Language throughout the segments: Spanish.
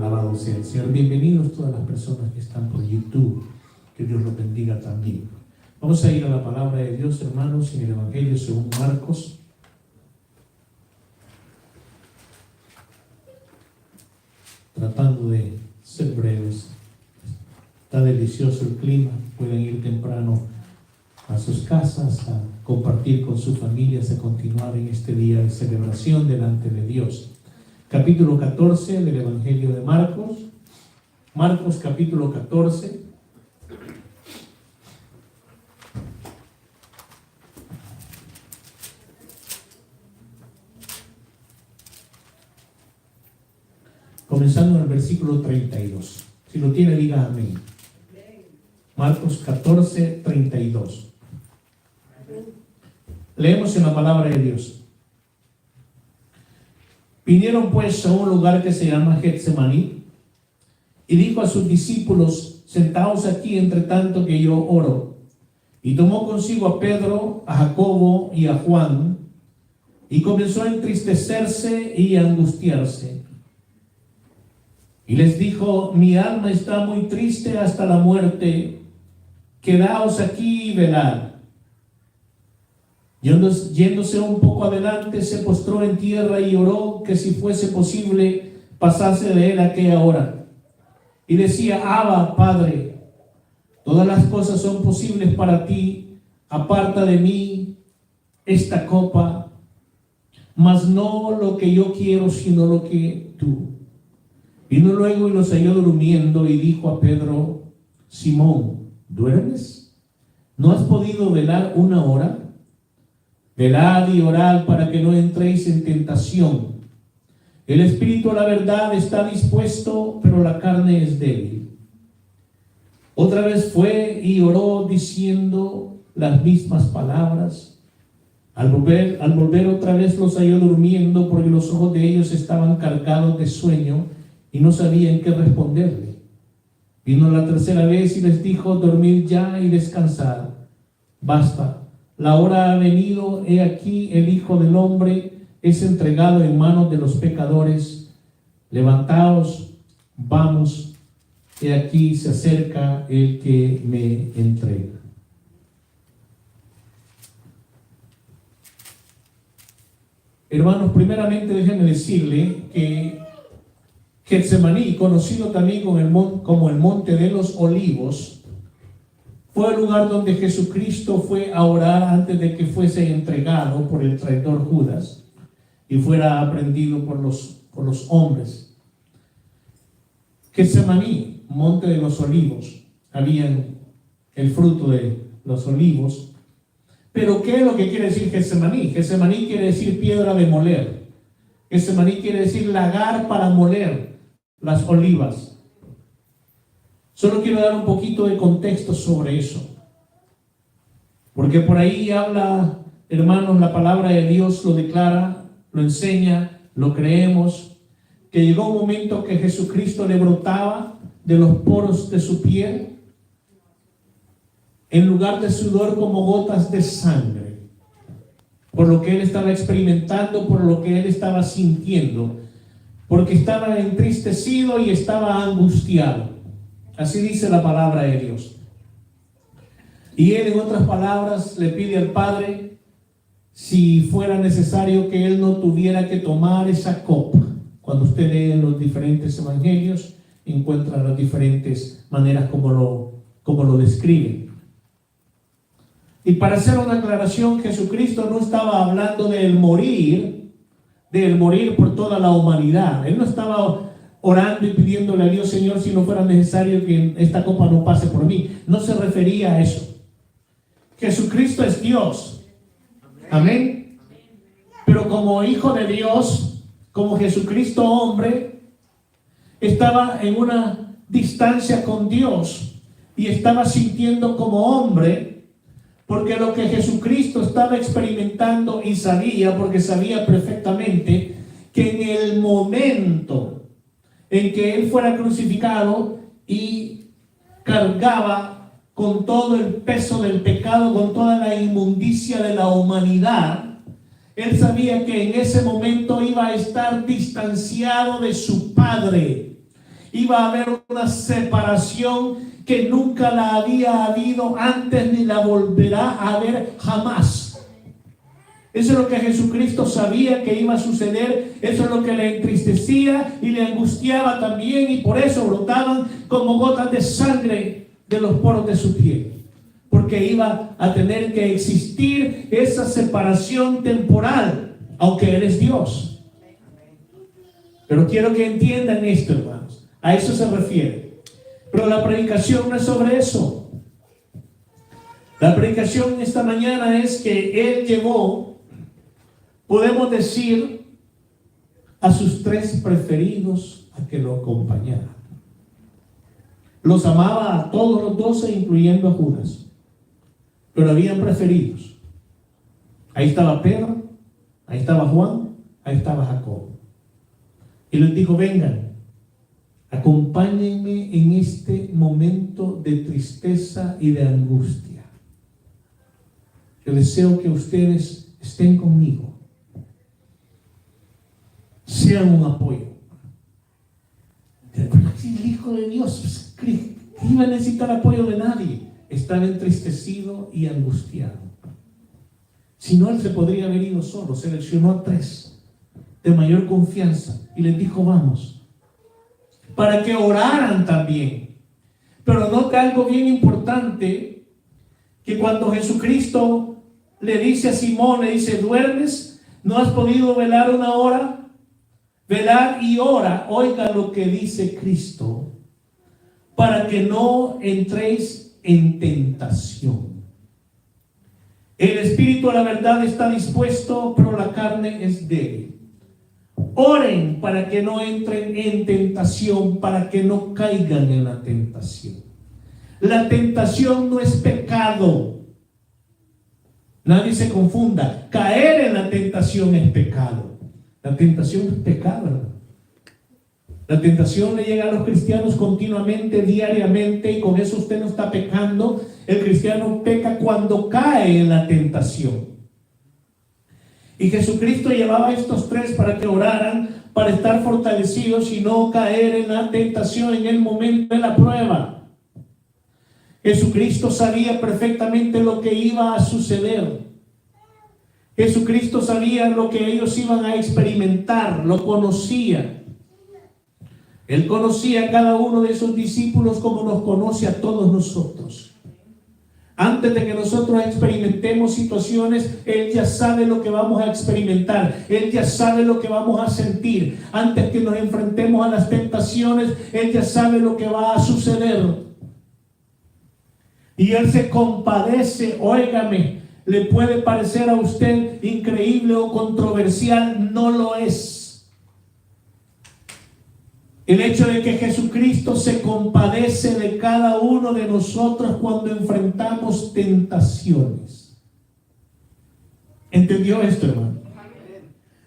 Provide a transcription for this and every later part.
Alabado sea el Señor. Bienvenidos todas las personas que están por YouTube. Que Dios los bendiga también. Vamos a ir a la palabra de Dios, hermanos, en el Evangelio según Marcos. Tratando de ser breves. Está delicioso el clima. Pueden ir temprano a sus casas, a compartir con sus familias, a continuar en este día de celebración delante de Dios. Capítulo 14 del Evangelio de Marcos. Marcos capítulo 14. Comenzando en el versículo 32. Si lo tiene, diga amén. Marcos 14, 32. Leemos en la palabra de Dios. Vinieron pues a un lugar que se llama Getsemaní, y dijo a sus discípulos: sentaos aquí entre tanto que yo oro. Y tomó consigo a Pedro, a Jacobo y a Juan, y comenzó a entristecerse y a angustiarse. Y les dijo: mi alma está muy triste hasta la muerte, quedaos aquí y velad. Yéndose un poco adelante, se postró en tierra y oró que si fuese posible pasase de él aquella hora. Y decía: Abba, Padre, todas las cosas son posibles para ti, aparta de mí esta copa, mas no lo que yo quiero, sino lo que tú. Vino luego y los halló durmiendo y dijo a Pedro: Simón, ¿duermes? ¿No has podido velar una hora? Velad y orad para que no entréis en tentación. El espíritu a la verdad está dispuesto, pero la carne es débil. Otra vez fue y oró diciendo las mismas palabras. Al volver otra vez los halló durmiendo, porque los ojos de ellos estaban cargados de sueño y no sabían qué responderle. Vino la tercera vez y les dijo: dormid ya y descansad. Basta. La hora ha venido, he aquí el Hijo del Hombre es entregado en manos de los pecadores. Levantaos, vamos, he aquí se acerca el que me entrega. Hermanos, primeramente déjenme decirle que Getsemaní, conocido también como el Monte de los Olivos, fue el lugar donde Jesucristo fue a orar antes de que fuese entregado por el traidor Judas y fuera aprehendido por los hombres. Getsemaní, Monte de los Olivos, había el fruto de los olivos. Pero ¿qué es lo que quiere decir Getsemaní? Getsemaní quiere decir piedra de moler. Getsemaní quiere decir lagar para moler las olivas. Solo quiero dar un poquito de contexto sobre eso, porque por ahí habla, hermanos, la palabra de Dios lo declara, lo enseña, lo creemos, que llegó un momento que Jesucristo le brotaba de los poros de su piel, en lugar de sudor, como gotas de sangre, por lo que él estaba experimentando, por lo que él estaba sintiendo, porque estaba entristecido y estaba angustiado. Así dice la palabra de Dios. Y él, en otras palabras, le pide al Padre si fuera necesario que él no tuviera que tomar esa copa. Cuando usted lee los diferentes evangelios, encuentra las diferentes maneras como lo describen. Y para hacer una aclaración, Jesucristo no estaba hablando del morir por toda la humanidad. Él no estaba orando y pidiéndole a Dios: Señor, si no fuera necesario que esta copa no pase por mí. No se refería a eso. Jesucristo es Dios. Amén. Pero como Hijo de Dios, como Jesucristo hombre, estaba en una distancia con Dios y estaba sintiendo como hombre, porque lo que Jesucristo estaba experimentando y sabía, porque sabía perfectamente que en el momento en que él fuera crucificado y cargaba con todo el peso del pecado, con toda la inmundicia de la humanidad, él sabía que en ese momento iba a estar distanciado de su Padre, iba a haber una separación que nunca la había habido antes ni la volverá a haber jamás. Eso es lo que Jesucristo sabía que iba a suceder. Eso es lo que le entristecía y le angustiaba también, y por eso brotaban como gotas de sangre de los poros de su piel, porque iba a tener que existir esa separación temporal, aunque Él es Dios. Pero quiero que entiendan esto, hermanos. A eso se refiere. Pero la predicación no es sobre eso. La predicación esta mañana es que Él llevó, podemos decir, a sus 3 preferidos a que lo acompañaran. Los amaba a todos los 12, incluyendo a Judas. Pero habían preferidos. Ahí estaba Pedro, ahí estaba Juan, ahí estaba Jacob. Y les dijo: vengan, acompáñenme en este momento de tristeza y de angustia. Yo deseo que ustedes estén conmigo, sean un apoyo. El Hijo de Dios no iba a necesitar apoyo de nadie. Estaba entristecido y angustiado. Si no, Él se podría haber ido solo. Seleccionó a 3 de mayor confianza y les dijo: vamos, para que oraran también. Pero nota algo bien importante, que cuando Jesucristo le dice a Simón, le dice: ¿duermes? ¿No has podido velar una hora? Velar y ora. Oiga lo que dice Cristo: para que no entréis en tentación. El espíritu a la verdad está dispuesto, pero la carne es débil. Oren para que no entren en tentación, para que no caigan en la tentación. La tentación no es pecado. Nadie se confunda. Caer en la tentación es pecado. La tentación es pecado, hermano. La tentación le llega a los cristianos continuamente, diariamente, y con eso usted no está pecando. El cristiano peca cuando cae en la tentación. Y Jesucristo llevaba a estos 3 para que oraran, para estar fortalecidos y no caer en la tentación en el momento de la prueba. Jesucristo sabía perfectamente lo que iba a suceder. Jesucristo sabía lo que ellos iban a experimentar, lo conocía. Él conocía a cada uno de esos discípulos como nos conoce a todos nosotros. Antes de que nosotros experimentemos situaciones, Él ya sabe lo que vamos a experimentar. Él ya sabe lo que vamos a sentir. Antes que nos enfrentemos a las tentaciones, Él ya sabe lo que va a suceder. Y Él se compadece. Óigame, le puede parecer a usted increíble o controversial, no lo es. El hecho de que Jesucristo se compadece de cada uno de nosotros cuando enfrentamos tentaciones. ¿Entendió esto, hermano?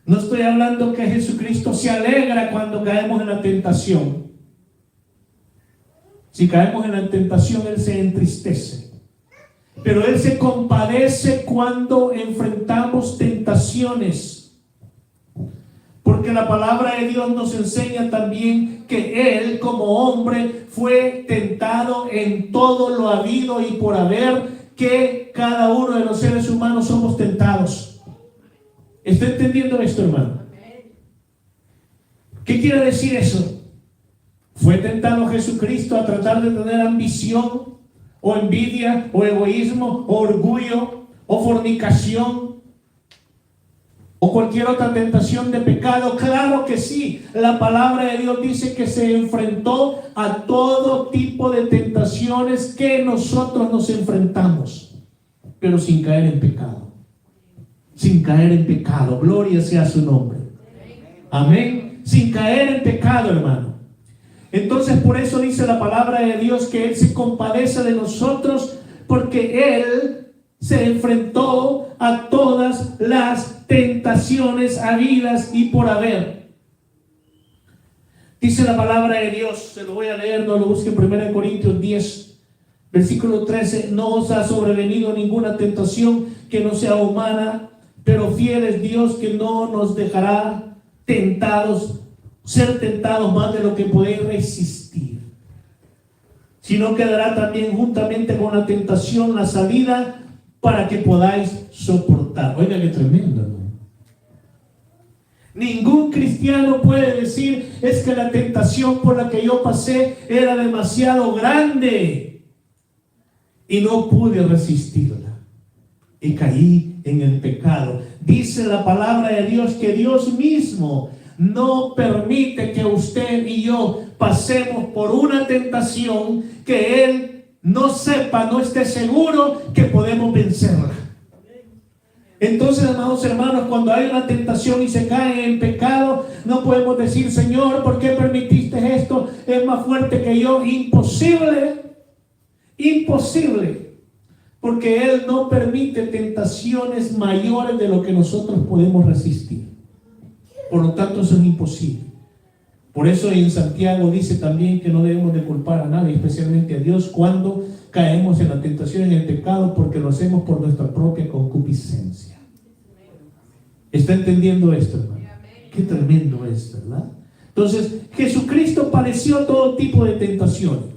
No estoy hablando que Jesucristo se alegra cuando caemos en la tentación. Si caemos en la tentación, Él se entristece. Pero Él se compadece cuando enfrentamos tentaciones. Porque la palabra de Dios nos enseña también que Él, como hombre, fue tentado en todo lo habido y por haber, que cada uno de los seres humanos somos tentados. ¿Está entendiendo esto, hermano? ¿Qué quiere decir eso? ¿Fue tentado Jesucristo a tratar de tener ambición, o envidia, o egoísmo, o orgullo, o fornicación, o cualquier otra tentación de pecado? Claro que sí. La palabra de Dios dice que se enfrentó a todo tipo de tentaciones que nosotros nos enfrentamos, pero sin caer en pecado. Sin caer en pecado. Gloria sea su nombre. Amén. Sin caer en pecado, hermano. Entonces, por eso dice la palabra de Dios que Él se compadece de nosotros, porque Él se enfrentó a todas las tentaciones habidas y por haber. Dice la palabra de Dios, se lo voy a leer, no lo busque en 1 Corintios 10, versículo 13: no os ha sobrevenido ninguna tentación que no sea humana, pero fiel es Dios, que no nos dejará tentados ser tentados más de lo que podéis resistir, sino que dará también juntamente con la tentación la salida para que podáis soportar. Oiga, qué tremendo, ¿no? Ningún cristiano puede decir, es que la tentación por la que yo pasé era demasiado grande y no pude resistirla y caí en el pecado. Dice la palabra de Dios que Dios mismo no permite que usted y yo pasemos por una tentación que Él no sepa, no esté seguro que podemos vencerla. Entonces, amados hermanos, cuando hay una tentación y se cae en pecado, no podemos decir, Señor, ¿por qué permitiste esto? Es más fuerte que yo. Imposible, imposible, porque Él no permite tentaciones mayores de lo que nosotros podemos resistir. Por lo tanto, eso es imposible. Por eso en Santiago dice también que no debemos de culpar a nadie, especialmente a Dios, cuando caemos en la tentación, en el pecado, porque lo hacemos por nuestra propia concupiscencia. ¿Está entendiendo esto, hermano? Qué tremendo es, ¿verdad? Entonces, Jesucristo padeció todo tipo de tentaciones.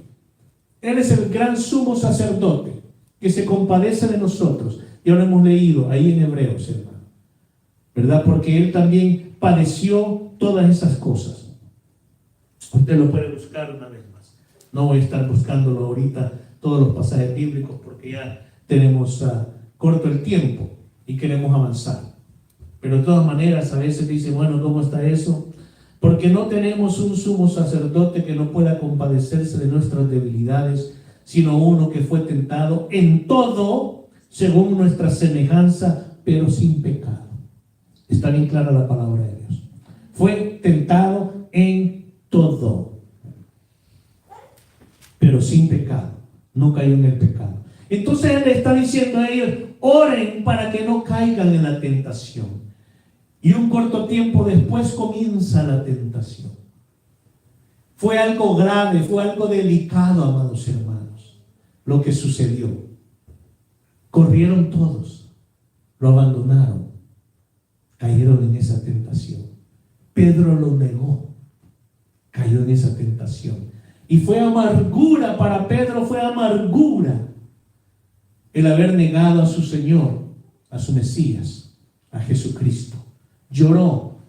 Él es el gran sumo sacerdote que se compadece de nosotros. Ya lo hemos leído ahí en Hebreos, hermano, ¿verdad? Porque Él también padeció todas esas cosas. Usted lo puede buscar una vez más. No voy a estar buscándolo ahorita todos los pasajes bíblicos porque ya tenemos corto el tiempo y queremos avanzar. Pero de todas maneras a veces dicen, bueno, ¿cómo está eso? Porque no tenemos un sumo sacerdote que no pueda compadecerse de nuestras debilidades, sino uno que fue tentado en todo según nuestra semejanza, pero sin pecado. Está bien clara la palabra de Dios. Fue tentado en todo, pero sin pecado. No cayó en el pecado. Entonces Él le está diciendo a ellos, oren para que no caigan en la tentación. Y un corto tiempo después comienza la tentación. Fue algo grave, fue algo delicado, amados hermanos, lo que sucedió. Corrieron todos, lo abandonaron, cayeron en esa tentación. Pedro lo negó, cayó en esa tentación. Y fue amargura para Pedro, fue amargura el haber negado a su Señor, a su Mesías, a Jesucristo. Lloró,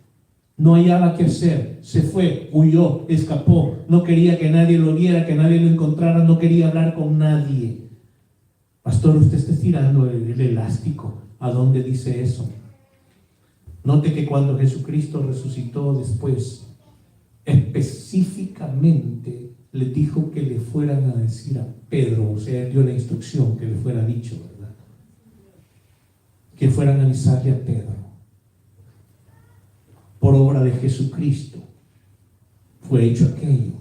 no hallaba qué hacer, se fue, huyó, escapó, no quería que nadie lo viera, que nadie lo encontrara, no quería hablar con nadie. Pastor, usted está estirando el elástico. ¿A dónde dice eso? Note que cuando Jesucristo resucitó después, específicamente le dijo que le fueran a decir a Pedro, o sea, dio la instrucción que le fuera dicho, ¿verdad? Que fueran a avisarle a Pedro. Por obra de Jesucristo fue hecho aquello.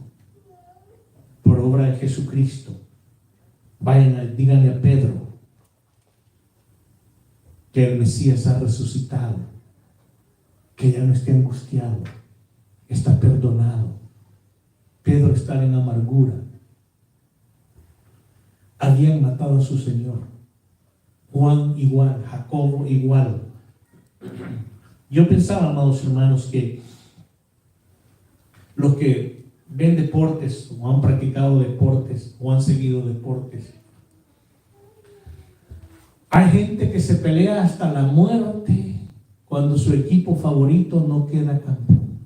Por obra de Jesucristo. Díganle a Pedro que el Mesías ha resucitado, que ya no esté angustiado, está perdonado. Pedro estaba en amargura. Habían matado a su Señor. Juan igual, Jacobo igual. Yo pensaba, amados hermanos, que los que ven deportes o han practicado deportes o han seguido deportes, hay gente que se pelea hasta la muerte cuando su equipo favorito no queda campeón.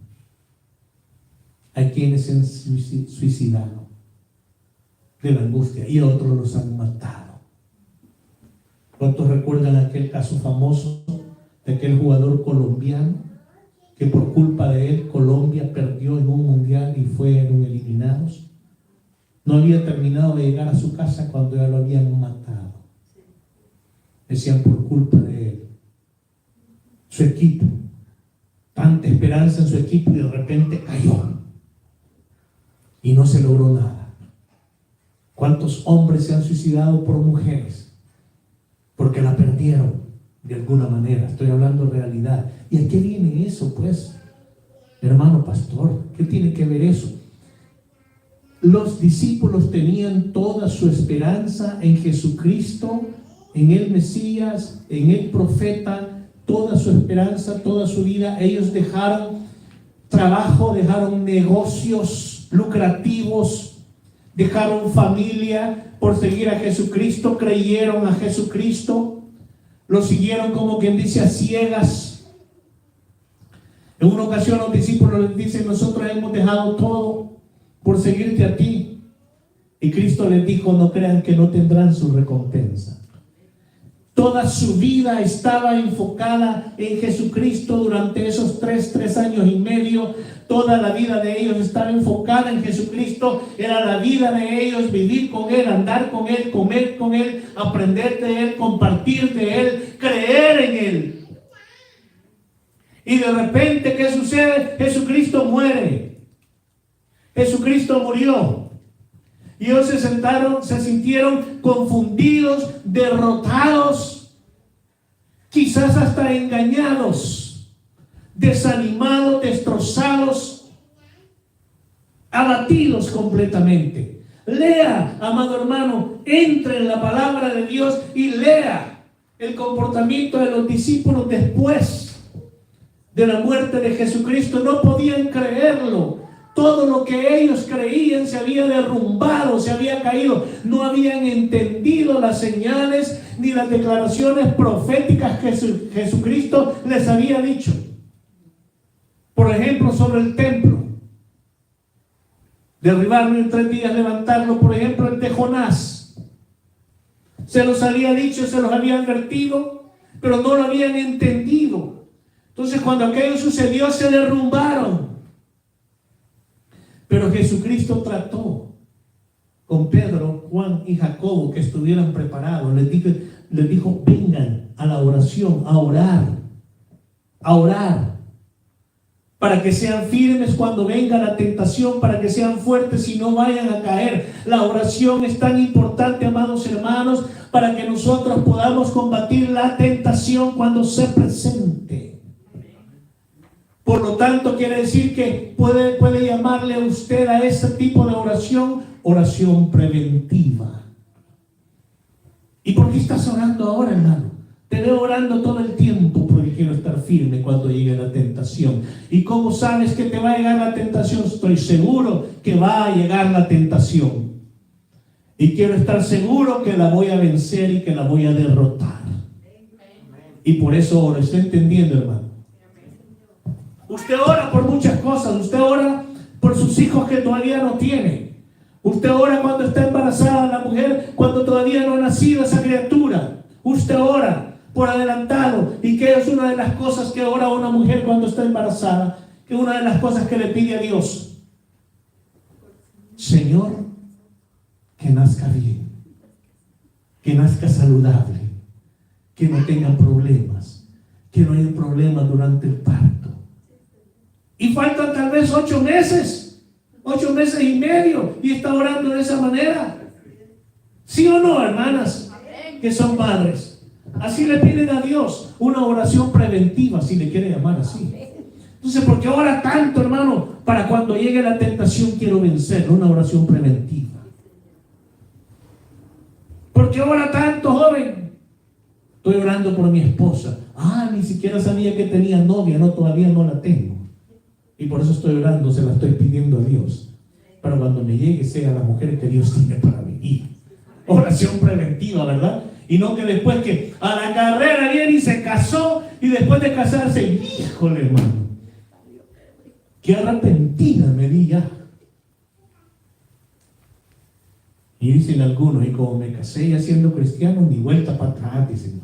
Hay quienes se han suicidado de la angustia y otros los han matado. ¿Cuántos recuerdan aquel caso famoso de aquel jugador colombiano que por culpa de él Colombia perdió en un mundial y fueron eliminados? No había terminado de llegar a su casa cuando ya lo habían matado. Decían por culpa de él. Su equipo, tanta esperanza en su equipo y de repente cayó y no se logró nada. ¿Cuántos hombres se han suicidado por mujeres? Porque la perdieron de alguna manera. Estoy hablando de realidad. ¿Y a qué viene eso, pues? Hermano pastor, ¿qué tiene que ver eso? Los discípulos tenían toda su esperanza en Jesucristo, en el Mesías, en el profeta, toda su esperanza, toda su vida. Ellos dejaron trabajo, dejaron negocios lucrativos, dejaron familia por seguir a Jesucristo, creyeron a Jesucristo, lo siguieron como quien dice a ciegas. En una ocasión los discípulos les dicen: nosotros hemos dejado todo por seguirte a ti. Y Cristo les dijo: no crean que no tendrán su recompensa. Toda su vida estaba enfocada en Jesucristo durante esos tres años y medio. Toda la vida de ellos estaba enfocada en Jesucristo. Era la vida de ellos, vivir con Él, andar con Él, comer con Él, aprender de Él, compartir de Él, creer en Él. Y de repente, ¿qué sucede? Jesucristo muere. Jesucristo murió. Y ellos se sintieron confundidos, derrotados, quizás hasta engañados, desanimados, destrozados, abatidos completamente. Lea, amado hermano, entre en la palabra de Dios y lea el comportamiento de los discípulos después de la muerte de Jesucristo. No podían creerlo. Todo lo que ellos creían se había derrumbado, se había caído. No habían entendido las señales ni las declaraciones proféticas que Jesucristo les había dicho. Por ejemplo, sobre el templo. Derribarlo en 3 días, levantarlo. Por ejemplo, el de Jonás. Se los había dicho, se los había advertido, pero no lo habían entendido. Entonces, cuando aquello sucedió, se derrumbaron. Pero Jesucristo trató con Pedro, Juan y Jacobo que estuvieran preparados. Les dijo: vengan a la oración, a orar, para que sean firmes cuando venga la tentación, para que sean fuertes y no vayan a caer. La oración es tan importante, amados hermanos, para que nosotros podamos combatir la tentación cuando se presente. Por lo tanto, quiere decir que puede llamarle a usted a ese tipo de oración preventiva. ¿Y por qué estás orando ahora, hermano? Te veo orando todo el tiempo porque quiero estar firme cuando llegue la tentación. ¿Y cómo sabes que te va a llegar la tentación? Estoy seguro que va a llegar la tentación. Y quiero estar seguro que la voy a vencer y que la voy a derrotar. Y por eso oro. ¿Está entendiendo, hermano? Usted ora por muchas cosas. Usted ora por sus hijos que todavía no tiene. Usted ora cuando está embarazada la mujer, cuando todavía no ha nacido esa criatura. Usted ora por adelantado. Y que es una de las cosas que ora una mujer cuando está embarazada. Que es una de las cosas que le pide a Dios. Señor, que nazca bien. Que nazca saludable. Que no tenga problemas. Que no haya problemas durante el parto. Y faltan tal vez 8 meses, 8 meses y medio, y está orando de esa manera. ¿Sí o no, hermanas que son padres? Así le piden a Dios una oración preventiva, si le quiere llamar así. Entonces, ¿por qué ora tanto, hermano? Para cuando llegue la tentación quiero vencer, una oración preventiva. ¿Por qué ora tanto, joven? Estoy orando por mi esposa. Ni siquiera sabía que tenía novia, no, todavía no la tengo. Y por eso estoy orando, se la estoy pidiendo a Dios. Para cuando me llegue sea la mujer que Dios tiene para mi hija. Oración preventiva, ¿verdad? Y no que después que a la carrera viene y se casó y después de casarse, híjole, hermano, qué arrepentida me di ya. Y dicen algunos, y como me casé ya siendo cristiano, ni vuelta para atrás. Dicen,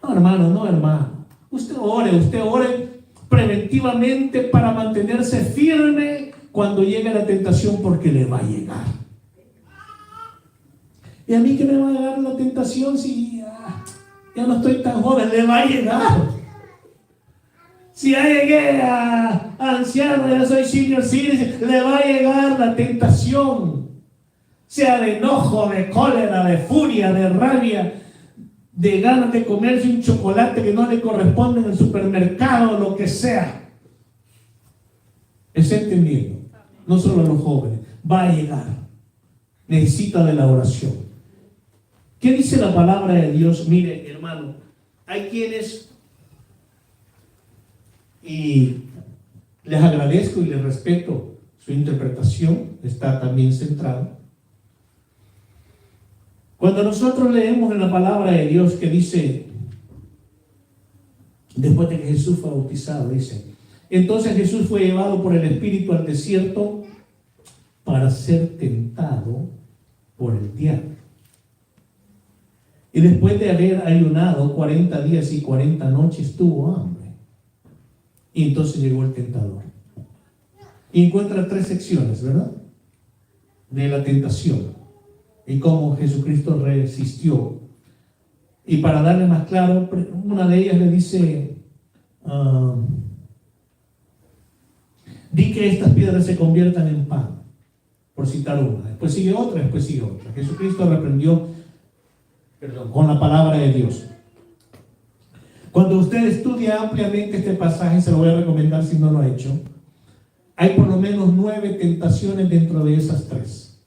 no, hermano. Usted ore preventivamente para mantenerse firme cuando llegue la tentación, porque le va a llegar. ¿Y a mí que me va a llegar la tentación si ya no estoy tan joven? Le va a llegar. Si ya llegué a anciano, ya soy senior citizen, le va a llegar la tentación. Sea de enojo, de cólera, de furia, de rabia, de ganas de comerse un chocolate que no le corresponde en el supermercado, lo que sea. ¿Está entendiendo? No solo a los jóvenes, va a llegar. Necesita de la oración. ¿Qué dice la palabra de Dios? Mire, hermano, hay quienes, y Les agradezco y les respeto su interpretación, está también centrada. Cuando nosotros leemos en la palabra de Dios que dice, después de que Jesús fue bautizado, dice, entonces Jesús fue llevado por el Espíritu al desierto para ser tentado por el diablo. Y después de haber ayunado 40 días y 40 noches, tuvo hambre. Y entonces llegó el tentador. Y encuentra 3 secciones, ¿verdad? De la tentación. Y cómo Jesucristo resistió. Y para darle más claro, una de ellas le dice, di que estas piedras se conviertan en pan, por citar una. Después sigue otra, después sigue otra. Jesucristo reprendió, con la palabra de Dios. Cuando usted estudia ampliamente este pasaje, se lo voy a recomendar si no lo ha hecho, hay por lo menos 9 tentaciones dentro de esas 3.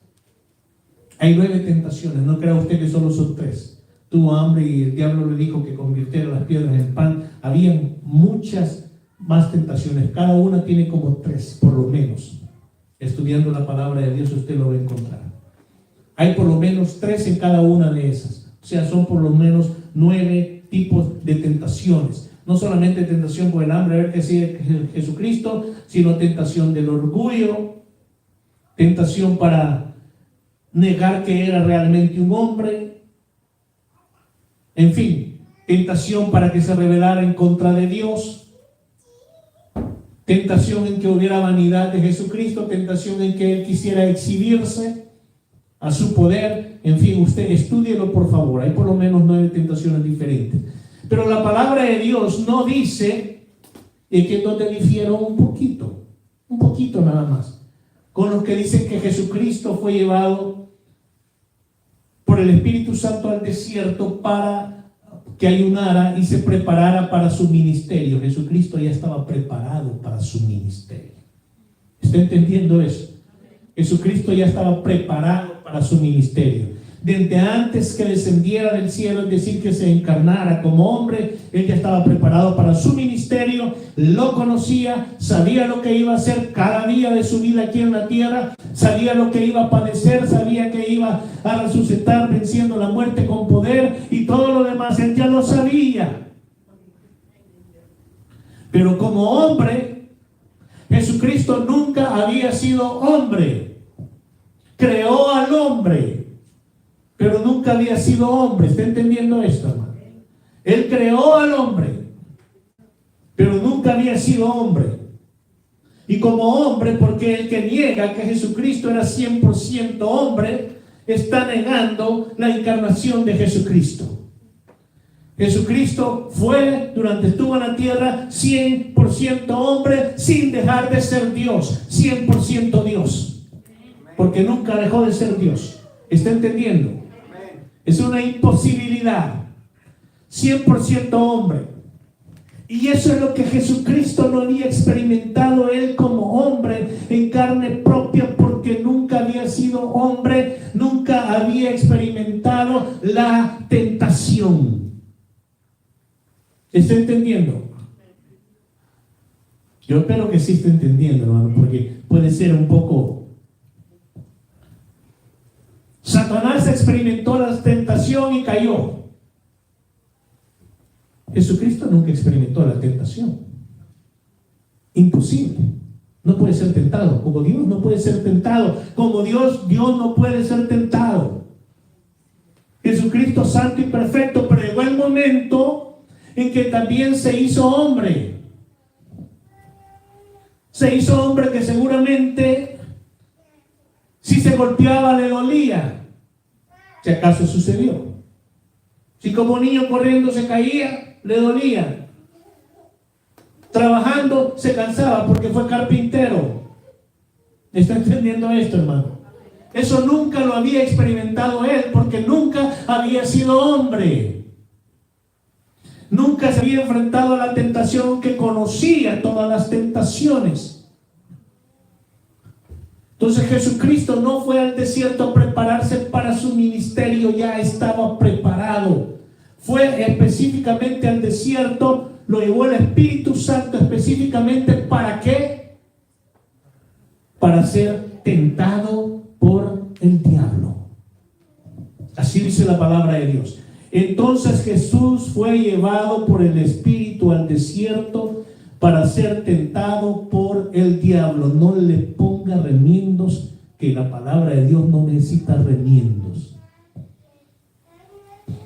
Hay 9 tentaciones, no crea usted que solo son 3. Tuvo hambre y el diablo le dijo que convirtiera las piedras en pan. Habían muchas más tentaciones, cada una tiene como 3 por lo menos. Estudiando la palabra de Dios usted lo va a encontrar. Hay por lo menos 3 en cada una de esas. O sea, son por lo menos 9 tipos de tentaciones. No solamente tentación por el hambre, a ver qué sigue Jesucristo, sino tentación del orgullo, tentación para negar que era realmente un hombre, en fin, tentación para que se rebelara en contra de Dios, tentación en que hubiera vanidad de Jesucristo, tentación en que Él quisiera exhibirse a su poder. En fin, usted estúdielo por favor, hay por lo menos 9 tentaciones diferentes. Pero la palabra de Dios no dice que donde difieron un poquito nada más, con los que dicen que Jesucristo fue llevado por el Espíritu Santo al desierto para que ayunara y se preparara para su ministerio. Jesucristo ya estaba preparado para su ministerio. ¿Está entendiendo eso? Jesucristo ya estaba preparado para su ministerio. Desde antes que descendiera del cielo, es decir, que se encarnara como hombre, Él ya estaba preparado para su ministerio, lo conocía, sabía lo que iba a hacer cada día de su vida aquí en la tierra, sabía lo que iba a padecer, sabía que iba a resucitar venciendo la muerte con poder y todo lo demás, Él ya lo sabía. Pero como hombre, Jesucristo nunca había sido hombre. Creó al hombre, pero nunca había sido hombre. ¿Está entendiendo esto, hermano? Él creó al hombre, pero nunca había sido hombre. Y como hombre, porque el que niega que Jesucristo era 100% hombre, está negando la encarnación de Jesucristo. Jesucristo estuvo en la tierra 100% hombre, sin dejar de ser Dios, 100% Dios, porque nunca dejó de ser Dios. ¿Está entendiendo? Es una imposibilidad. 100% hombre. Y eso es lo que Jesucristo no había experimentado Él como hombre en carne propia, porque nunca había sido hombre, nunca había experimentado la tentación. ¿Está entendiendo? Yo espero que sí esté entendiendo, hermano, porque puede ser un poco... Satanás experimentó la tentación y cayó. Jesucristo nunca experimentó la tentación. Imposible. No puede ser tentado. Como Dios no puede ser tentado. Como Dios no puede ser tentado. Jesucristo santo y perfecto, pero llegó el momento en que también se hizo hombre. Se hizo hombre que seguramente si se golpeaba le dolía. Si acaso sucedió. Si como niño corriendo se caía, le dolía. Trabajando se cansaba porque fue carpintero. ¿Está entendiendo esto, hermano? Eso nunca lo había experimentado él, porque nunca había sido hombre. Nunca se había enfrentado a la tentación, que conocía todas las tentaciones. Entonces Jesucristo no fue al desierto a prepararse para su ministerio, ya estaba preparado. Fue específicamente al desierto, lo llevó el Espíritu Santo específicamente ¿para qué? para ser tentado por el diablo. Así dice la palabra de Dios. Entonces Jesús fue llevado por el Espíritu al desierto para ser tentado por el diablo. No le ponga remiendos, que la palabra de Dios no necesita remiendos.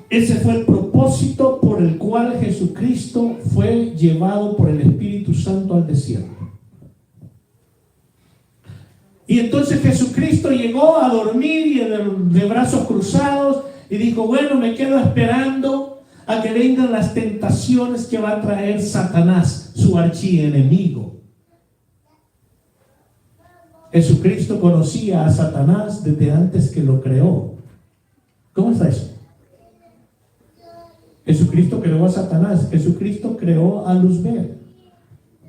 Ese fue el propósito por el cual Jesucristo fue llevado por el Espíritu Santo al desierto. Y entonces Jesucristo llegó a dormir y de brazos cruzados y dijo, bueno, me quedo esperando a que vengan las tentaciones que va a traer Satanás, su archienemigo. Jesucristo conocía a Satanás desde antes que lo creó. ¿Cómo está eso? Jesucristo creó a Satanás. Jesucristo creó a Luzbel.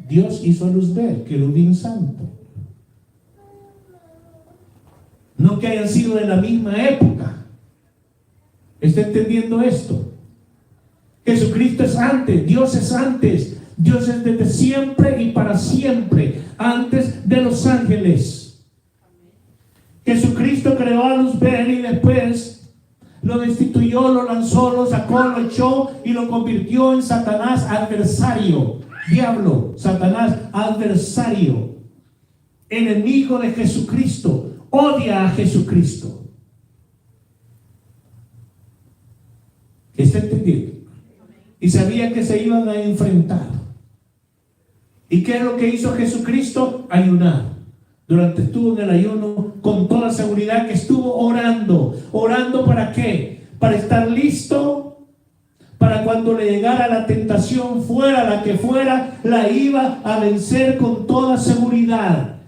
Dios hizo a Luzbel, querubín santo. No que hayan sido de la misma época. ¿Está entendiendo esto? Jesucristo es antes, Dios es antes. Dios es desde siempre y para siempre, antes de los ángeles. Jesucristo creó a Luzbel y después lo destituyó, lo lanzó, lo sacó, lo echó y lo convirtió en Satanás, adversario. Diablo, Satanás, adversario, enemigo de Jesucristo. Odia a Jesucristo. ¿Está entendiendo? Y sabía que se iban a enfrentar. ¿Y qué es lo que hizo Jesucristo? Ayunar. Estuvo en el ayuno con toda seguridad, que estuvo orando. ¿Orando para qué? Para estar listo, para cuando le llegara la tentación, fuera la que fuera, la iba a vencer con toda seguridad.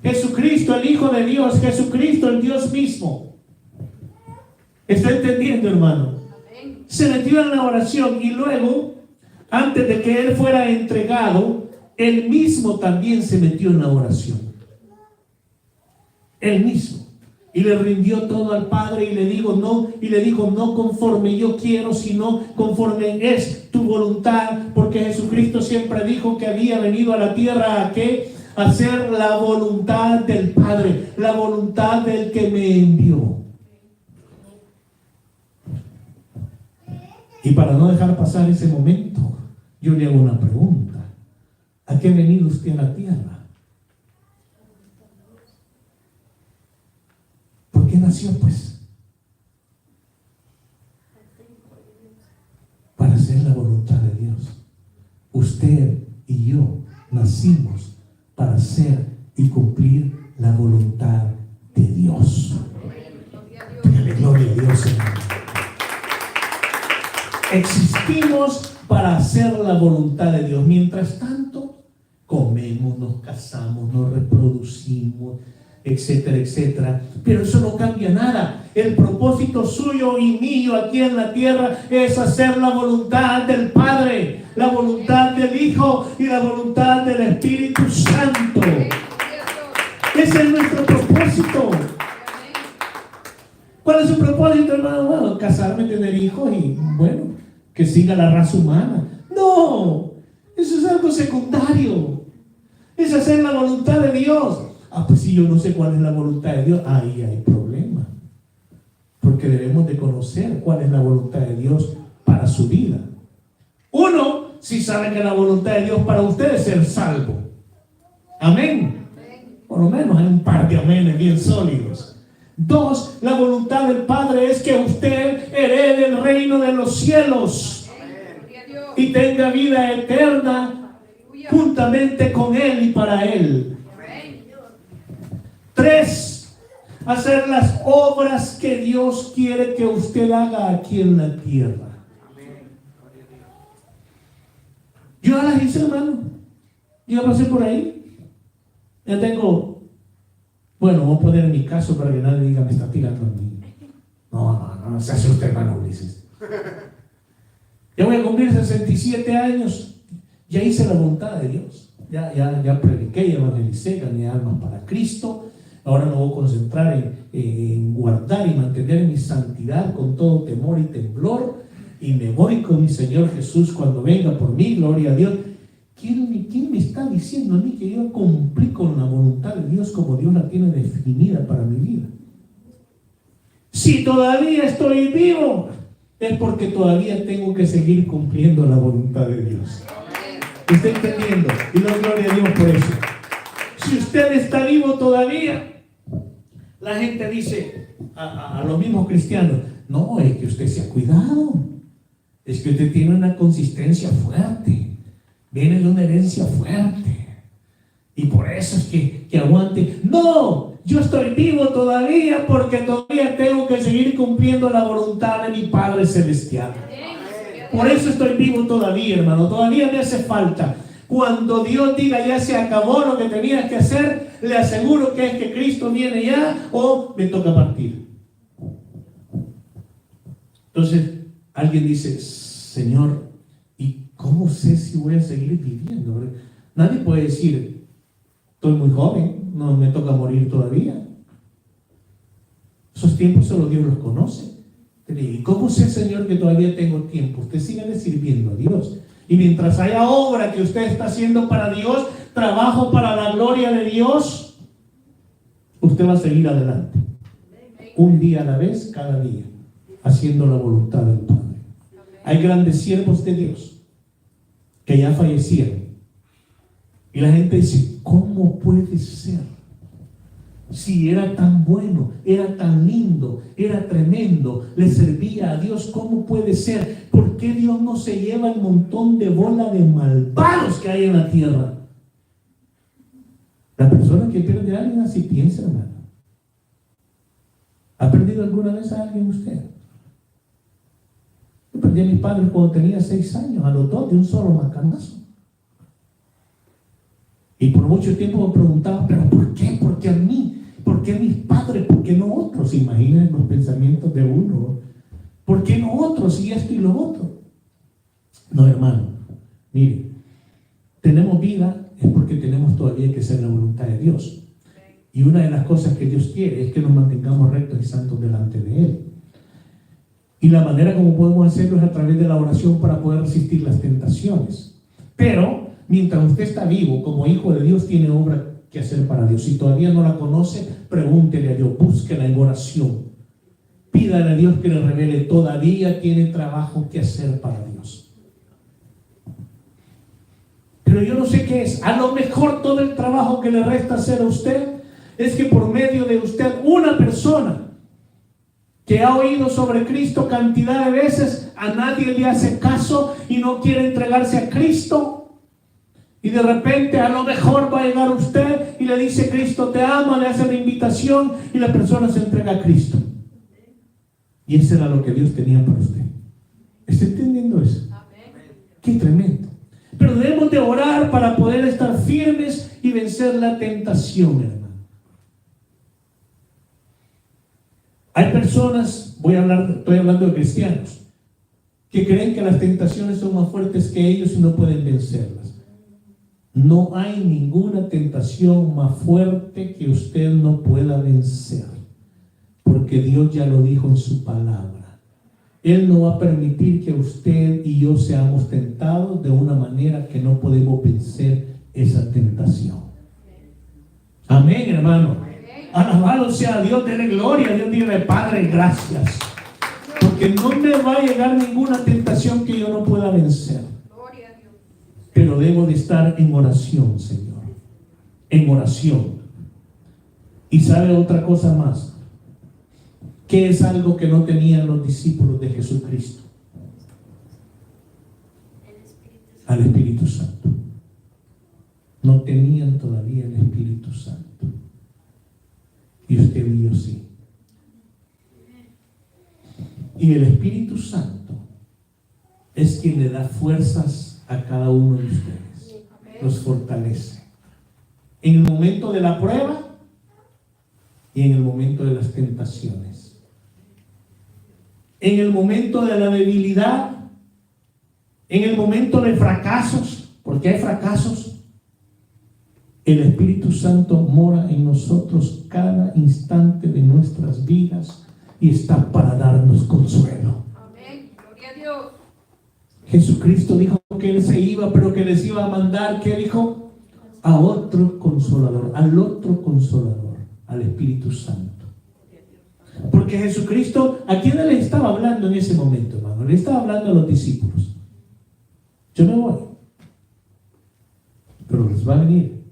Jesucristo, el Hijo de Dios, Jesucristo, el Dios mismo. ¿Está entendiendo, hermano? Se metió en la oración y luego, antes de que Él fuera entregado, Él mismo también se metió en la oración. Él mismo. Y le rindió todo al Padre y le dijo no conforme yo quiero, sino conforme es tu voluntad, porque Jesucristo siempre dijo que había venido a la tierra a ¿qué? Hacer la voluntad del Padre, la voluntad del que me envió. Y para no dejar pasar ese momento, yo le hago una pregunta. ¿A qué ha venido usted a la tierra? ¿Por qué nació, pues? Para hacer la voluntad de Dios. Usted y yo nacimos para hacer y cumplir la voluntad de Dios. Dale gloria a Dios, hermano. Existimos para hacer la voluntad de Dios. Mientras tanto, comemos, nos casamos, nos reproducimos, etcétera, etcétera. Pero eso no cambia nada. El propósito suyo y mío aquí en la tierra es hacer la voluntad del Padre, la voluntad del Hijo y la voluntad del Espíritu Santo. Ese es nuestro propósito. ¿Cuál es su propósito, hermano? Bueno, casarme, tener hijos y, bueno, que siga la raza humana. No, eso es algo secundario. Es hacer la voluntad de Dios. Pues si yo no sé cuál es la voluntad de Dios, ahí hay problema. Porque debemos de conocer cuál es la voluntad de Dios para su vida. Uno, si sabe que la voluntad de Dios para usted es ser salvo. Amén. Por lo menos hay un par de amenes bien sólidos. Dos, la voluntad del Padre es que usted herede el reino de los cielos y tenga vida eterna juntamente con Él y para Él. Tres, hacer las obras que Dios quiere que usted haga aquí en la tierra. Yo ya las hice, hermano. Yo ya pasé por ahí. Ya tengo, bueno, voy a poner en mi caso para que nadie diga me está tirando a mí. No se hace usted, hermano Ulises. Ya voy a cumplir 67 años. Ya hice la voluntad de Dios. Ya prediqué, ya evangelicé, gané almas para Cristo. Ahora me voy a concentrar en guardar y mantener mi santidad con todo temor y temblor. Y me voy con mi Señor Jesús cuando venga por mí, gloria a Dios. ¿quién me está diciendo a mí que yo cumplí con la voluntad de Dios como Dios la tiene definida para mi vida? Si todavía estoy vivo, es porque todavía tengo que seguir cumpliendo la voluntad de Dios. ¿Está entendiendo? Y doy gloria a Dios por eso. Si usted está vivo todavía, la gente dice a los mismos cristianos, no, es que usted se ha cuidado, es que usted tiene una consistencia fuerte, viene de una herencia fuerte, y por eso es que aguante. No, yo estoy vivo todavía porque todavía tengo que seguir cumpliendo la voluntad de mi Padre Celestial. Por eso estoy vivo todavía, hermano. Todavía me hace falta. Cuando Dios diga ya se acabó lo que tenías que hacer, le aseguro que es que Cristo viene ya o me toca partir. Entonces, alguien dice, Señor, ¿y cómo sé si voy a seguir viviendo? Nadie puede decir, estoy muy joven, no me toca morir todavía. Esos tiempos solo Dios los conoce. ¿Y cómo sé, Señor, que todavía tengo tiempo? Usted siga sirviendo a Dios. Y mientras haya obra que usted está haciendo para Dios, trabajo para la gloria de Dios, usted va a seguir adelante. Un día a la vez, cada día, haciendo la voluntad del Padre. Hay grandes siervos de Dios que ya fallecieron. Y la gente dice, ¿cómo puede ser? Si era tan bueno, era tan lindo, era tremendo, le servía a Dios, ¿cómo puede ser? ¿Por qué Dios no se lleva el montón de bola de malvados que hay en la tierra? La persona que pierde a alguien así piensa, hermano. ¿Ha perdido alguna vez a alguien usted? Yo perdí a mis padres cuando tenía 6 años, a los 2 de un solo macanazo. Y por mucho tiempo me preguntaba, ¿pero por qué? ¿Por qué a mí? ¿Por qué a mis padres? ¿Por qué no otros? Imaginen los pensamientos de uno. ¿Por qué no otros? Y esto y lo otro. No, hermano. Mire, tenemos vida es porque tenemos todavía que hacer la voluntad de Dios. Y una de las cosas que Dios quiere es que nos mantengamos rectos y santos delante de Él. Y la manera como podemos hacerlo es a través de la oración para poder resistir las tentaciones. Pero mientras usted está vivo, como hijo de Dios, tiene obra que hacer para Dios. Si todavía no la conoce, pregúntele a Dios, búsquela en oración. Pídale a Dios que le revele, todavía tiene trabajo que hacer para Dios. Pero yo no sé qué es. A lo mejor todo el trabajo que le resta hacer a usted es que por medio de usted, una persona que ha oído sobre Cristo cantidad de veces, a nadie le hace caso y no quiere entregarse a Cristo. Y de repente a lo mejor va a llegar usted y le dice, Cristo te ama, le hace la invitación y la persona se entrega a Cristo. Y eso era lo que Dios tenía para usted. ¿Está entendiendo eso? Qué tremendo. Pero debemos de orar para poder estar firmes y vencer la tentación, hermano. Hay personas, estoy hablando de cristianos, que creen que las tentaciones son más fuertes que ellos y no pueden vencerlas. No hay ninguna tentación más fuerte que usted no pueda vencer, porque Dios ya lo dijo en su palabra. Él no va a permitir que usted y yo seamos tentados de una manera que no podemos vencer esa tentación. Amén, hermano. Alabado sea Dios, denle gloria. Dios diga, Padre, gracias, porque no me va a llegar ninguna tentación que yo no pueda vencer. Pero debo de estar en oración, Señor. En oración. Y sabe otra cosa más. ¿Qué es algo que no tenían los discípulos de Jesucristo? Al Espíritu Santo. No tenían todavía el Espíritu Santo. Y usted y yo sí. Y el Espíritu Santo es quien le da fuerzas a cada uno de ustedes. Los fortalece en el momento de la prueba y en el momento de las tentaciones, en el momento de la debilidad, en el momento de fracasos, porque hay fracasos. El Espíritu Santo mora en nosotros cada instante de nuestras vidas y está para darnos consuelo. Amén. Gloria a Dios. Jesucristo dijo que Él se iba iba, pero que les iba a mandar, ¿qué dijo? A otro consolador, al otro consolador, al Espíritu Santo. Porque Jesucristo, ¿a quién le estaba hablando en ese momento, hermano? Le estaba hablando a los discípulos. Yo me voy, pero les va a venir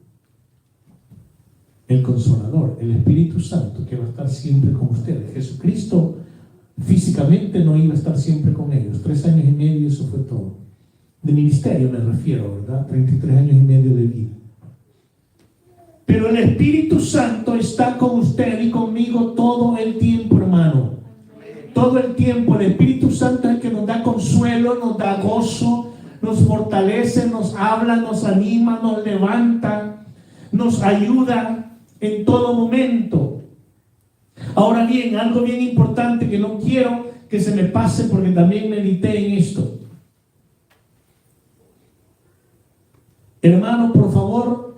el Consolador, el Espíritu Santo, que va a estar siempre con ustedes. Jesucristo físicamente no iba a estar siempre con ellos. 3 años y medio, eso fue todo. De ministerio me refiero, ¿verdad? 33 años y medio de vida. Pero el Espíritu Santo está con usted y conmigo todo el tiempo, hermano. Todo el tiempo. El Espíritu Santo es el que nos da consuelo, nos da gozo, nos fortalece, nos habla, nos anima, nos levanta, nos ayuda en todo momento. Ahora bien, algo bien importante que no quiero que se me pase porque también medité en esto. Hermano, por favor,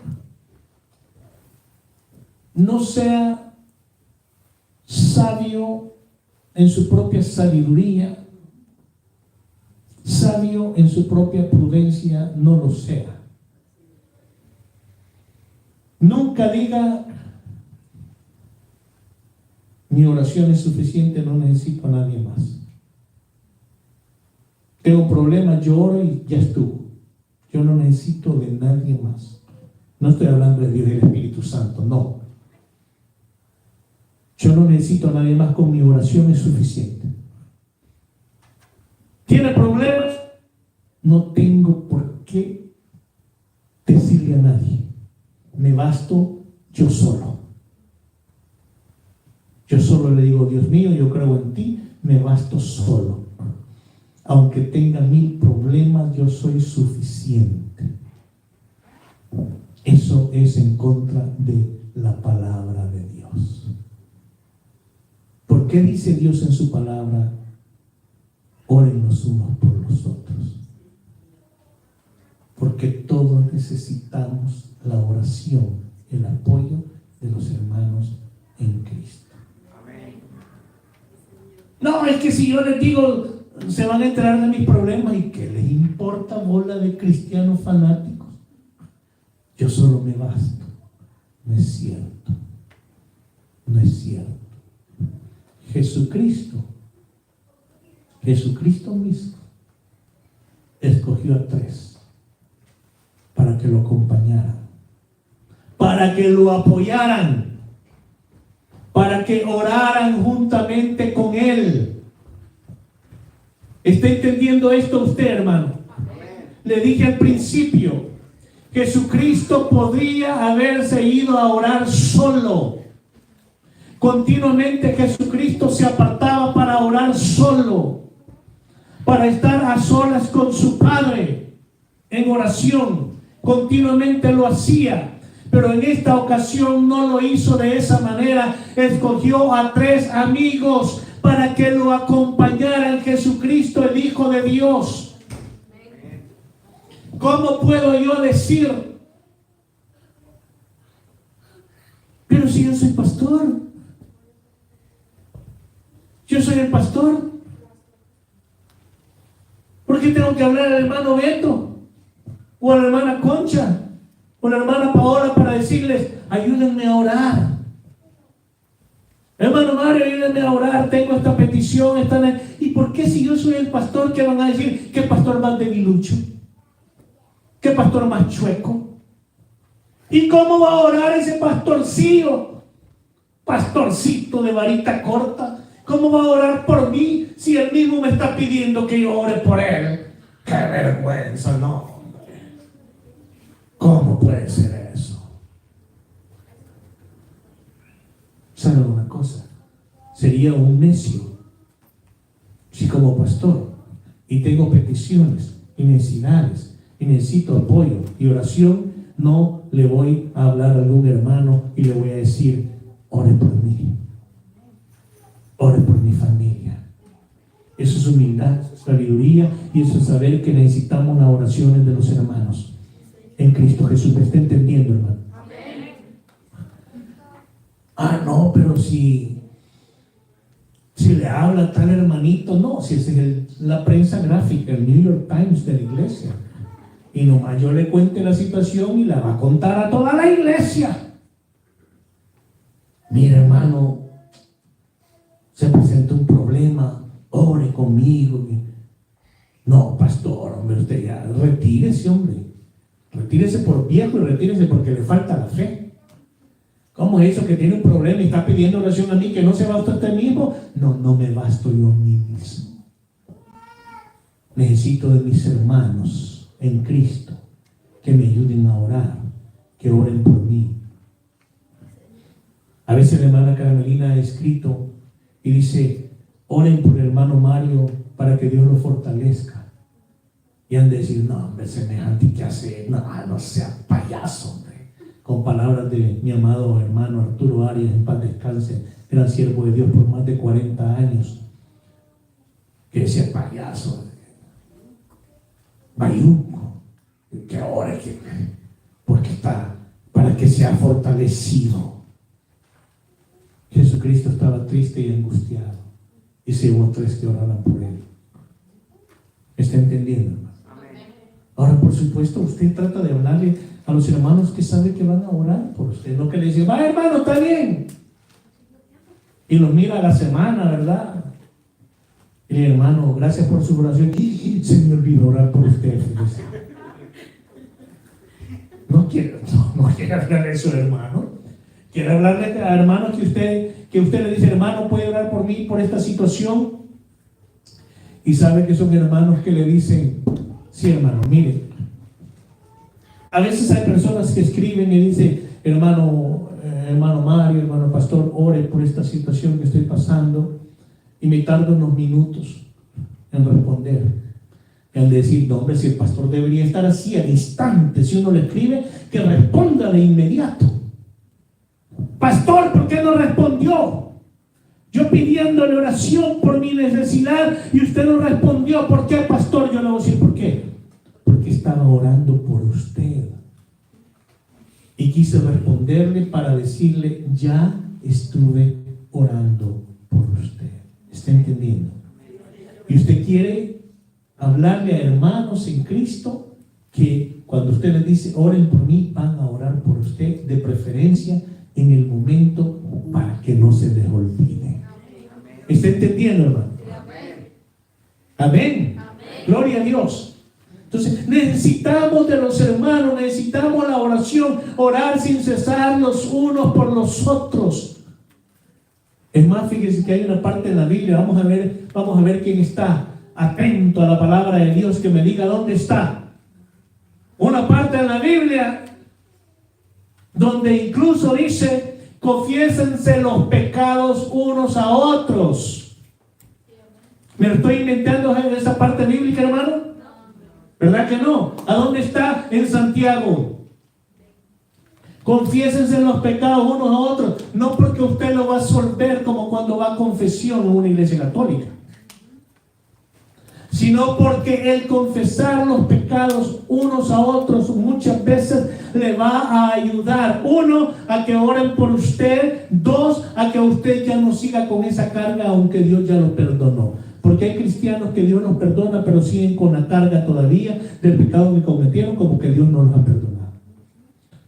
no sea sabio en su propia sabiduría, sabio en su propia prudencia, no lo sea. Nunca diga, mi oración es suficiente, no necesito a nadie más. Tengo problemas, yo oro y ya estuvo. Yo no necesito de nadie más. No estoy hablando de Dios y del Espíritu Santo, no. Yo no necesito a nadie más, con mi oración es suficiente. ¿Tiene problemas? No tengo por qué decirle a nadie. Me basto yo solo. Yo solo le digo, Dios mío, yo creo en ti, me basto solo. Aunque tenga 1000 problemas, yo soy suficiente. Eso es en contra de la palabra de Dios. ¿Por qué dice Dios en su palabra, oren los unos por los otros? Porque todos necesitamos la oración, el apoyo de los hermanos en Cristo. No, es que si yo les digo, se van a enterar de mis problemas, ¿y qué les importa, bola de cristianos fanáticos? Yo solo me basto. No es cierto. No es cierto. Jesucristo mismo escogió a 3 para que lo acompañaran, para que lo apoyaran, para que oraran juntamente con Él. ¿Está entendiendo esto usted, hermano? Le dije al principio, Jesucristo podría haberse ido a orar solo. Continuamente Jesucristo se apartaba para orar solo, para estar a solas con su Padre en oración. Continuamente lo hacía, pero en esta ocasión no lo hizo de esa manera. Escogió a 3 amigos para que lo acompañaran. Jesucristo, el Hijo de Dios. ¿Cómo puedo yo decir, pero si yo soy pastor? Yo soy el pastor. ¿Por qué tengo que hablar al hermano Beto? O a la hermana Concha, o a la hermana Paola para decirles, ayúdenme a orar? Hermano Mario, ayúdenme a orar, tengo esta petición. ¿Y por qué si yo soy el pastor, qué van a decir? ¿Qué pastor más debilucho? ¿Qué pastor más chueco? ¿Y cómo va a orar ese pastorcillo? Pastorcito de varita corta. ¿Cómo va a orar por mí si él mismo me está pidiendo que yo ore por él? ¡Qué vergüenza! No, hombre. ¿Cómo puede ser eso? ¿Sabe una cosa? Sería un necio si como pastor y tengo peticiones y necesidades y necesito apoyo y oración, no le voy a hablar a algún hermano y le voy a decir, ore por mí. Ore por mi familia. Eso es humildad, sabiduría, y eso es saber que necesitamos las oraciones de los hermanos en Cristo Jesús. ¿Me está entendiendo, hermano? Amén. Ah, no, pero si le habla tal hermanito, no, si esa es la prensa gráfica, el New York Times de la iglesia, Y nomás yo le cuente la situación y la va a contar a toda la iglesia. Mira, hermano, se presenta un problema, ore conmigo. No, pastor, hombre, usted ya retírese, hombre. Retírese por viejo y retírese porque le falta la fe. ¿Cómo es eso que tiene un problema y está pidiendo oración a mí que no se basta usted mismo? No, no me basto yo a mí mismo. Necesito de mis hermanos en Cristo que me ayuden a orar, que oren por mí. A veces la hermana Carmelina ha escrito y dice: oren por el hermano Mario para que Dios lo fortalezca. Y han de decir: no, hombre, semejante que hace, no sea payaso, hombre. Con palabras de mi amado hermano Arturo Arias, en paz descanse, era siervo de Dios por más de 40 años, que decía: payaso, bayuco, que ahora porque está para que sea fortalecido. Jesucristo estaba triste y angustiado y se llevó 3 que oraran por él. ¿Está entendiendo, hermano? Ahora, por supuesto, usted trata de hablarle a los hermanos que sabe que van a orar por usted, no que le dice: va, hermano, está bien, y los mira a la semana, ¿verdad? Y hermano, gracias por su oración. Y se me olvidó orar por usted. No quiere hablarle a su hermano. Quiere hablarle a hermanos que usted le dice: hermano, ¿puede orar por mí por esta situación? Y sabe que son hermanos que le dicen: sí, hermano, mire. A veces hay personas que escriben y dicen: hermano Mario, hermano pastor, ore por esta situación que estoy pasando. Y me tardo unos minutos en responder. Y al decir: no, hombre, si el pastor debería estar así al instante, si uno le escribe, que responda de inmediato. Pastor, ¿por qué no respondió? Yo pidiéndole oración por mi necesidad y usted no respondió. ¿Por qué, pastor? Yo le voy a decir por qué. Porque estaba orando por usted. Y quise responderle para decirle: ya estuve orando por usted. ¿Está entendiendo? Y usted quiere hablarle a hermanos en Cristo que cuando usted les dice: oren por mí, van a orar por usted, de preferencia en el momento, para que no se les olvide. ¿Está entendiendo, hermano? Amén. Gloria a Dios. Entonces necesitamos de los hermanos, necesitamos la oración, orar sin cesar los unos por los otros. Es más, fíjese que hay una parte de la Biblia, vamos a ver quién está atento a la palabra de Dios, que me diga dónde está. Una parte de la Biblia donde incluso dice: confiésense los pecados unos a otros. ¿Me lo estoy inventando en esa parte bíblica, hermano? ¿Verdad que no? ¿A dónde está? En Santiago. Confiésense los pecados unos a otros. No porque usted lo va a absolver como cuando va a confesión en una iglesia católica, sino porque el confesar los pecados unos a otros muchas veces le va a ayudar. 1, a que oren por usted. 2, a que usted ya no siga con esa carga, aunque Dios ya lo perdonó. Porque hay cristianos que Dios nos perdona, pero siguen con la carga todavía del pecado que cometieron, como que Dios no los ha perdonado.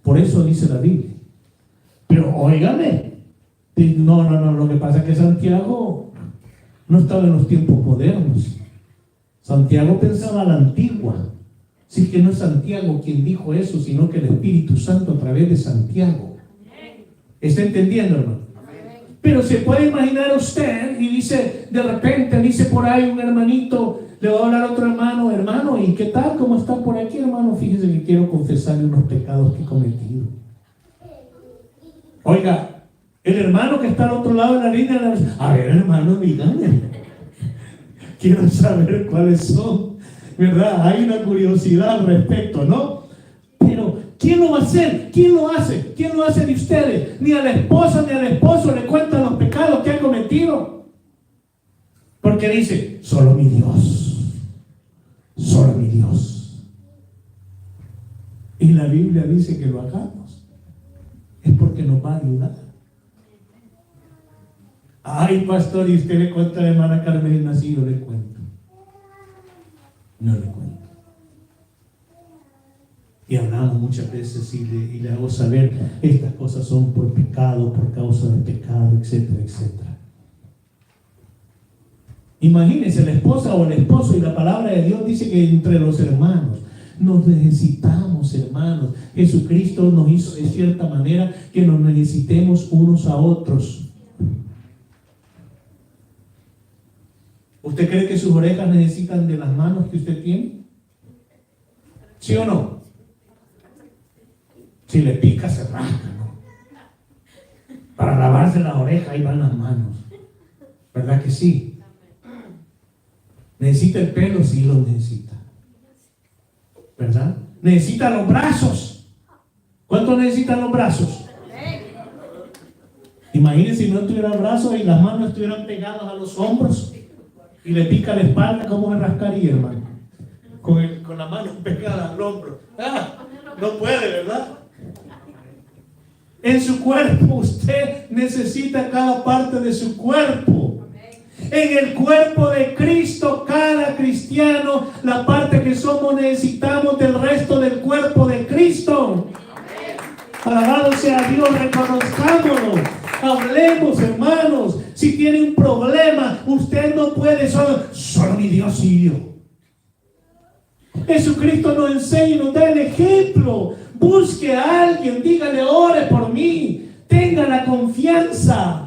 Por eso dice la Biblia. Pero óigame, no, lo que pasa es que Santiago no estaba en los tiempos modernos. Santiago pensaba a la antigua. Sí, que no es Santiago quien dijo eso, sino que el Espíritu Santo a través de Santiago. ¿Está entendiendo, hermano? Pero se puede imaginar usted, y dice, de repente dice por ahí un hermanito, le va a hablar a otro hermano: hermano, ¿y qué tal? ¿Cómo está por aquí, hermano? Fíjese que quiero confesarle unos pecados que he cometido. Oiga, el hermano que está al otro lado de la línea le dice: a ver, hermano, dígame, quiero saber cuáles son, ¿verdad? Hay una curiosidad al respecto, ¿no? Pero ¿quién lo va a hacer? ¿Quién lo hace? ¿Quién lo hace de ustedes? Ni a la esposa ni al esposo le cuentan los pecados que han cometido. Porque dice: solo mi Dios, solo mi Dios. Y la Biblia dice que lo hagamos. Es porque nos va a ayudar. Ay, pastor, y usted le cuenta a la hermana Carmelina. Sí, yo le cuento. No le cuento. Y hablamos muchas veces y le hago saber, estas cosas son por pecado, por causa del pecado, etcétera, etcétera. Imagínense la esposa o el esposo, y la palabra de Dios dice que entre los hermanos nos necesitamos, hermanos. Jesucristo nos hizo de cierta manera que nos necesitemos unos a otros. ¿Usted cree que sus orejas necesitan de las manos que usted tiene? ¿Sí o no? Si le pica, se rasca, ¿no? Para lavarse las orejas, ahí van las manos. ¿Verdad que sí? ¿Necesita el pelo? Sí lo necesita. ¿Verdad? ¿Necesita los brazos? ¿Cuánto necesitan los brazos? Imagínense si no tuviera brazos y las manos estuvieran pegadas a los hombros y le pica la espalda, ¿cómo me rascaría, hermano? Con la mano pegada al hombro. No puede, ¿verdad? En su cuerpo usted necesita cada parte de su cuerpo. En el cuerpo de Cristo, cada cristiano, la parte que somos, necesitamos del resto del cuerpo de Cristo. Alabado sea Dios, reconozcámoslo. Hablemos, hermanos. Si tiene un problema, usted no puede solo mi Dios y yo. Jesucristo nos enseña y nos da el ejemplo. Busque a alguien, dígale, ore por mí. Tenga la confianza.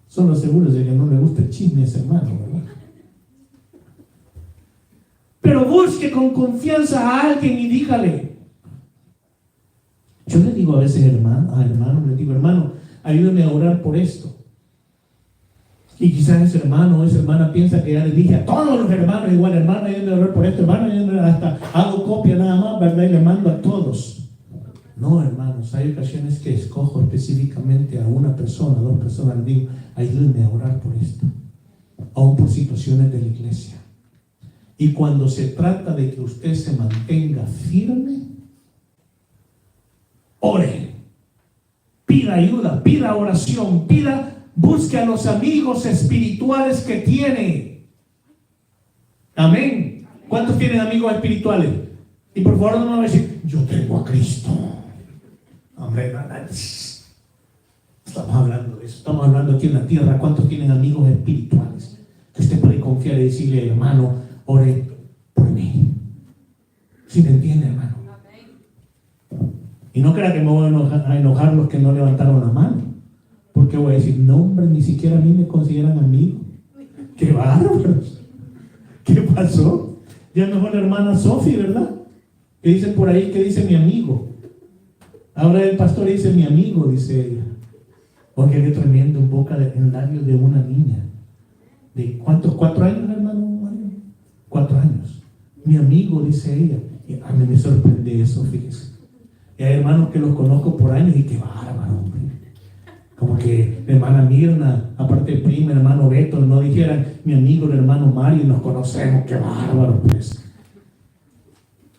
Son los seguros de que no le gusta el chisme a ese hermano, ¿verdad? Pero busque con confianza a alguien y dígale. Yo le digo a veces hermano, le digo, hermano, ayúdame a orar por esto. Y quizás ese hermano o esa hermana piensa que ya le dije a todos los hermanos, igual, hermano, ayúdame a orar por esto, hermano, hasta hago copia nada más, ¿verdad? Y le mando a todos. No, hermanos, hay ocasiones que escojo específicamente a una persona, 2 personas, le digo, ayúdenme a orar por esto, aún por situaciones de la iglesia. Y cuando se trata de que usted se mantenga firme, ore, pida ayuda, pida oración, busque a los amigos espirituales que tiene. Amén. ¿Cuántos tienen amigos espirituales? Y por favor no me va a decir, yo tengo a Cristo. Hombre, estamos hablando de eso. Estamos hablando aquí en la tierra. ¿Cuántos tienen amigos espirituales? Que usted puede confiar y decirle, hermano, ore por mí. ¿Sí me entiende, hermano? Y no crea que me voy a enojar los que no levantaron la mano. Porque voy a decir, no, hombre, ni siquiera a mí me consideran amigo. ¡Qué bárbaros! ¿Qué pasó? Ya mejor la hermana Sofi, ¿verdad? Que dice por ahí, que dice mi amigo. Ahora el pastor dice mi amigo, dice ella. Porque qué tremendo en boca, en labios de una niña. ¿De cuántos? 4 años, hermano Mario? 4 años. Mi amigo, dice ella. Y a mí me sorprende eso, fíjese. Y hay hermanos que los conozco por años y qué bárbaro, hombre. Como que la hermana Mirna, aparte de prima, el hermano Beto, no dijeran mi amigo, el hermano Mario, nos conocemos, qué bárbaro, pues.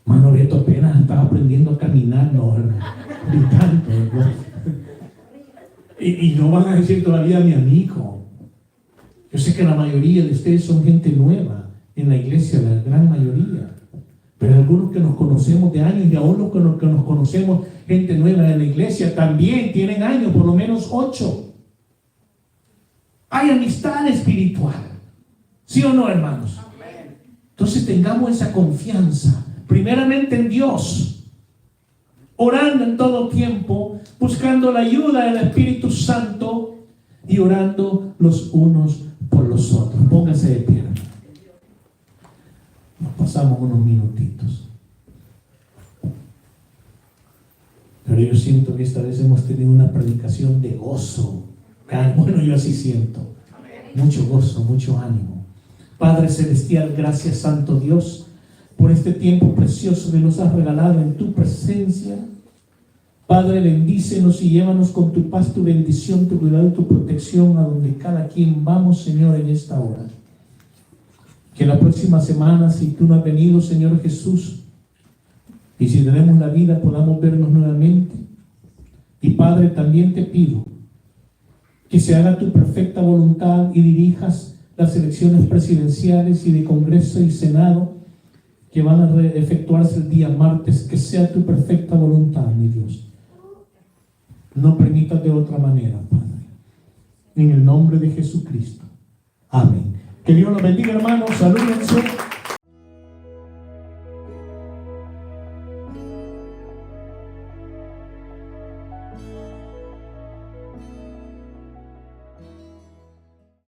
Hermano Beto apenas estaba aprendiendo a caminar, no, ni tanto, ¿verdad? Y no van a decir todavía mi amigo. Yo sé que la mayoría de ustedes son gente nueva en la iglesia, la gran mayoría. Pero algunos que nos conocemos de años y aún los que nos conocemos, gente nueva en la iglesia, también tienen años, por lo menos 8. Hay amistad espiritual. ¿Sí o no, hermanos? Entonces tengamos esa confianza. Primeramente en Dios. Orando en todo tiempo, buscando la ayuda del Espíritu Santo y orando los unos por los otros. Póngase de pie. Nos pasamos unos minutitos. Pero yo siento que esta vez hemos tenido una predicación de gozo. Bueno, yo así siento. Mucho gozo, mucho ánimo. Padre Celestial, gracias, Santo Dios, por este tiempo precioso que nos has regalado en tu presencia. Padre, bendícenos y llévanos con tu paz, tu bendición, tu cuidado y tu protección a donde cada quien vamos, Señor, en esta hora. Que la próxima semana, si tú no has venido, Señor Jesús, y si tenemos la vida, podamos vernos nuevamente. Y Padre, también te pido que se haga tu perfecta voluntad y dirijas las elecciones presidenciales y de Congreso y Senado, que que van a efectuarse el día martes, que sea tu perfecta voluntad, mi Dios. No permitas de otra manera, Padre. En el nombre de Jesucristo. Amén. Que Dios los bendiga, hermanos. Salúdense.